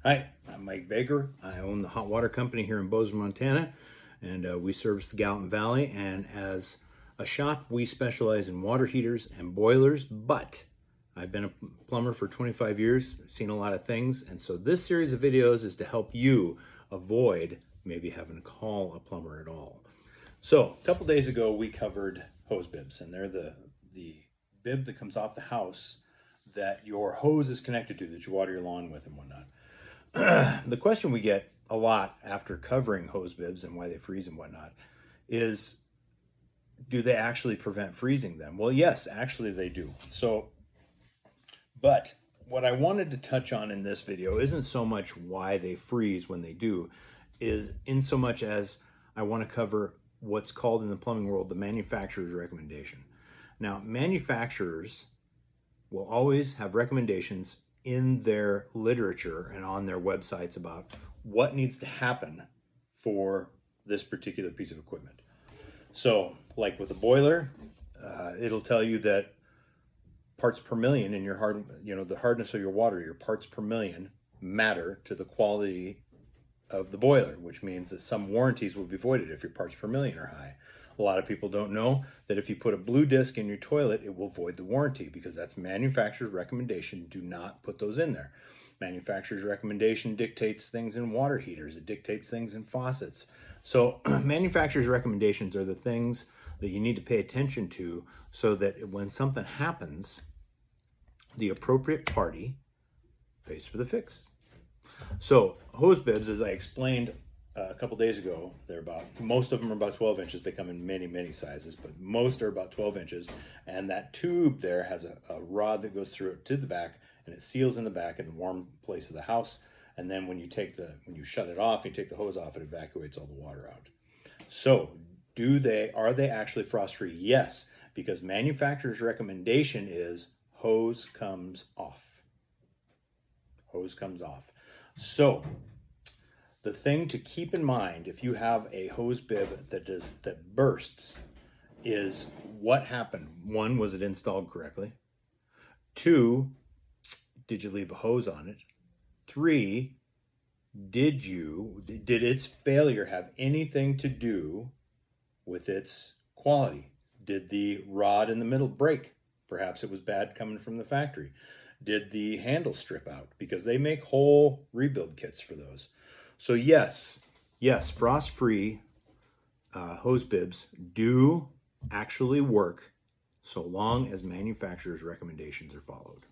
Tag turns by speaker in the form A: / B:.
A: Hi, I'm Mike Baker. I own the hot water company here in Bozeman, Montana, and we service the Gallatin Valley. And as a shop, we specialize in water heaters and boilers, but I've been a plumber for 25 years, seen a lot of things, and so this series of videos is to help you avoid maybe having to call a plumber at all. So a couple days ago, we covered hose bibs, and they're the bib that comes off the house that your hose is connected to, that you water your lawn with and whatnot. The question we get a lot after covering hose bibs and why they freeze and whatnot is, do they actually prevent freezing them? Well, yes, actually they do. But what I wanted to touch on in this video isn't so much why they freeze when they do, is in so much as I want to cover what's called in the plumbing world the manufacturer's recommendation. Now, manufacturers will always have recommendations in their literature and on their websites about what needs to happen for this particular piece of equipment. So like with a boiler, it'll tell you that parts per million in your the hardness of your water, your parts per million matter to the quality of the boiler, which means that some warranties will be voided if your parts per million are high. A lot of people don't know that if you put a blue disc in your toilet, it will void the warranty, because that's manufacturer's recommendation. Do not put those in there. Manufacturer's recommendation dictates things in water heaters. It dictates things in faucets. So manufacturer's recommendations are the things that you need to pay attention to so that when something happens, the appropriate party pays for the fix. So hose bibs, as I explained a couple days ago, most of them are about 12 inches. They come in many sizes, but most are about 12 inches. And that tube there has a rod that goes through it to the back, and it seals in the back in the warm place of the house. And then when you shut it off, you take the hose off, it evacuates all the water out. So are they actually frost free? Yes, because manufacturer's recommendation is hose comes off. Hose comes off. So the thing to keep in mind if you have a hose bib that bursts is what happened. One, was it installed correctly? Two, did you leave a hose on it? Three, did its failure have anything to do with its quality? Did the rod in the middle break? Perhaps it was bad coming from the factory. Did the handle strip out? Because they make whole rebuild kits for those. So yes, frost-free hose bibs do actually work so long as manufacturer's recommendations are followed.